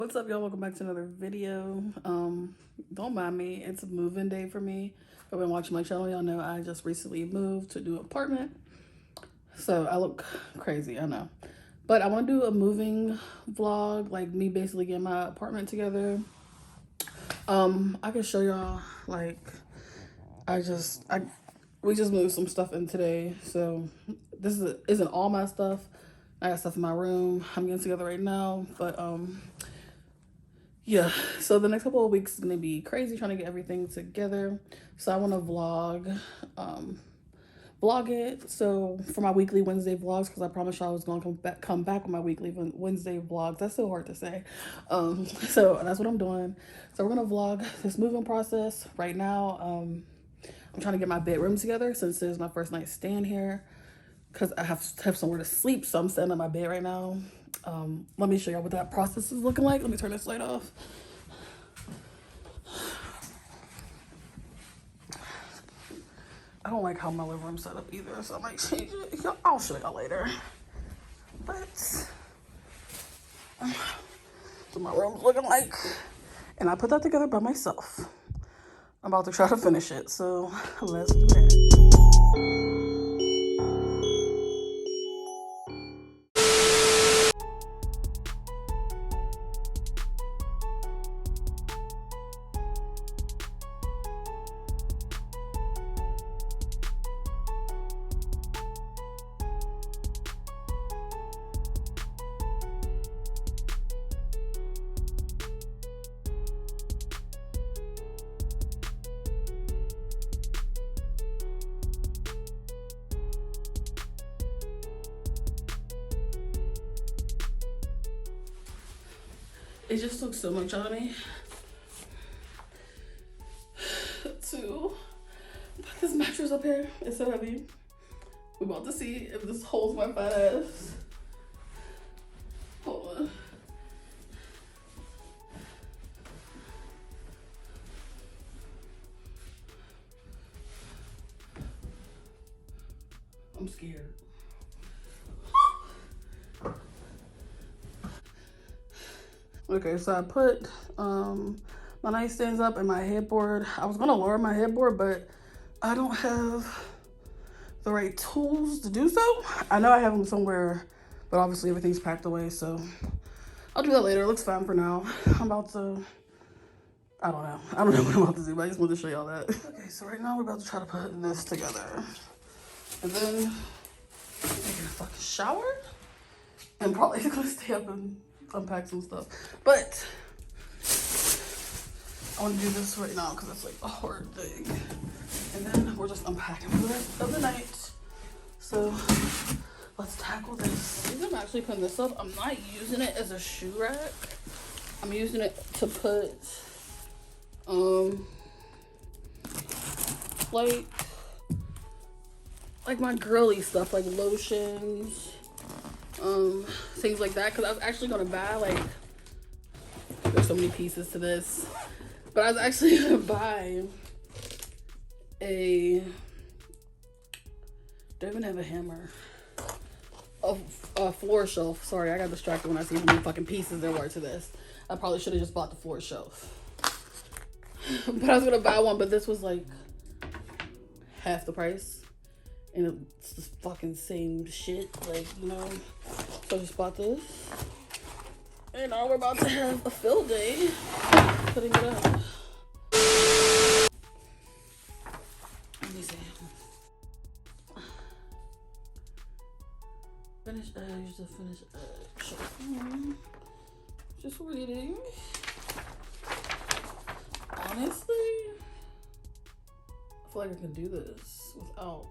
What's up, y'all? Welcome back to another video. Don't mind me, it's a move-in day for me. If I've been watching my channel, y'all know I just recently moved to a new apartment, so I look crazy, I know, but I want to do a moving vlog, like me basically getting my apartment together. I can show y'all, like, we just moved some stuff in today, so this isn't all my stuff. I got stuff in my room. I'm getting together right now, but yeah, so the next couple of weeks is gonna be crazy trying to get everything together. So I want to vlog it. So for my weekly Wednesday vlogs, because I promised y'all I was gonna come back with my weekly Wednesday vlogs. That's so hard to say. So that's what I'm doing. So we're gonna vlog this moving process right now. I'm trying to get my bedroom together since this is my first night staying here, because I have to have somewhere to sleep. So I'm sitting on my bed right now. Let me show y'all what that process is looking like. Let me turn this light off. I don't like how my living room's set up either, so I might change it. I'll show y'all later. But that's what my room's looking like. And I put that together by myself. I'm about to try to finish it, so let's do that. It just took so much out of me to put this mattress up here. It's so heavy. We're about to see if this holds my fat ass. Hold on. I'm scared. Okay, so I put my nightstands up and my headboard. I was gonna lower my headboard, but I don't have the right tools to do so. I know I have them somewhere, but obviously everything's packed away, so I'll do that later. It looks fine for now. I don't know what I'm about to do, but I just wanted to show y'all that. Okay, so right now we're about to try to put this together. And then take a fucking shower and probably gonna stay up and unpack some stuff, but I want to do this right now because it's like a hard thing, and then we're just unpacking for the rest of the night. So let's tackle this. I'm actually putting this up. I'm not using it as a shoe rack. I'm using it to put like my girly stuff, like lotions, things like that, because I was actually gonna buy, like, there's so many pieces to this, but I was actually gonna buy do I even have a hammer? A floor shelf. Sorry, I got distracted when I see how many fucking pieces there were to this. I probably should have just bought the floor shelf. But I was gonna buy one, but this was like half the price. And it's the fucking same shit, like, you know. So I just bought this. And now we're about to have a fill day putting it up. Let me see. Finish edge to finish edge. Just reading. Honestly, I feel like I can do this without.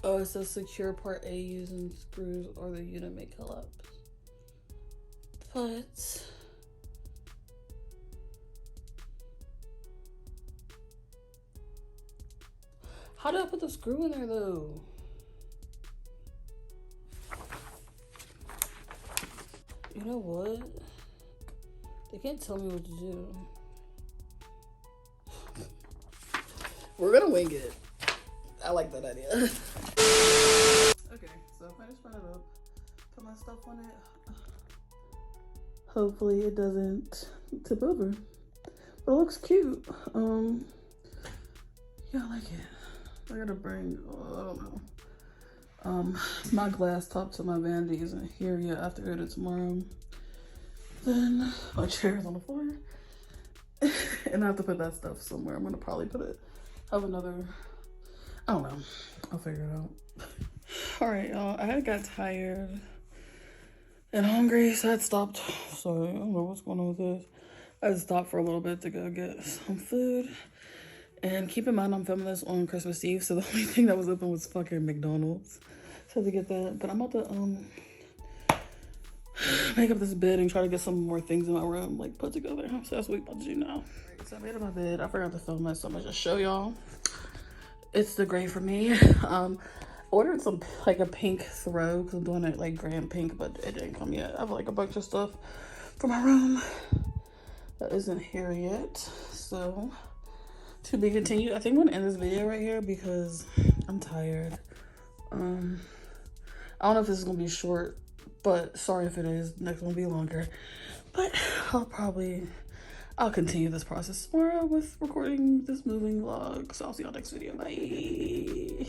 Oh, it says secure part A using screws or the unit may collapse. But how do I put the screw in there though? You know what? They can't tell me what to do. We're gonna wing it. I like that idea. Okay, So I finished putting it up. Put my stuff on it. Hopefully it doesn't tip over. But it looks cute. Yeah, I like it. I gotta bring, I don't know. My glass top to my Vanity isn't here yet. I have to go to tomorrow. Then my chair's on the floor. And I have to put that stuff somewhere. I'm gonna probably put it, have another, I don't know. I'll figure it out. All right, y'all, I got tired and hungry, so I had stopped. Sorry, I don't know what's going on with this. I had stopped for a little bit to go get some food. And keep in mind, I'm filming this on Christmas Eve, so the only thing that was open was fucking McDonald's. So I had to get that. But I'm about to make up this bed and try to get some more things in my room, like, put together. So that's what we about to do now. All right, so I made up my bed. I forgot to film it, so I'm gonna just show y'all. It's the gray for me. Ordered some, like, a pink throw, because I'm doing it, like, grand pink, but it didn't come yet. I have, like, a bunch of stuff for my room that isn't here yet, so to be continued. I think I'm gonna end this video right here because I'm tired. I don't know if this is gonna be short, but sorry if it is. Next one will be longer, but I'll continue this process tomorrow with recording this moving vlog. So I'll see y'all next video. Bye.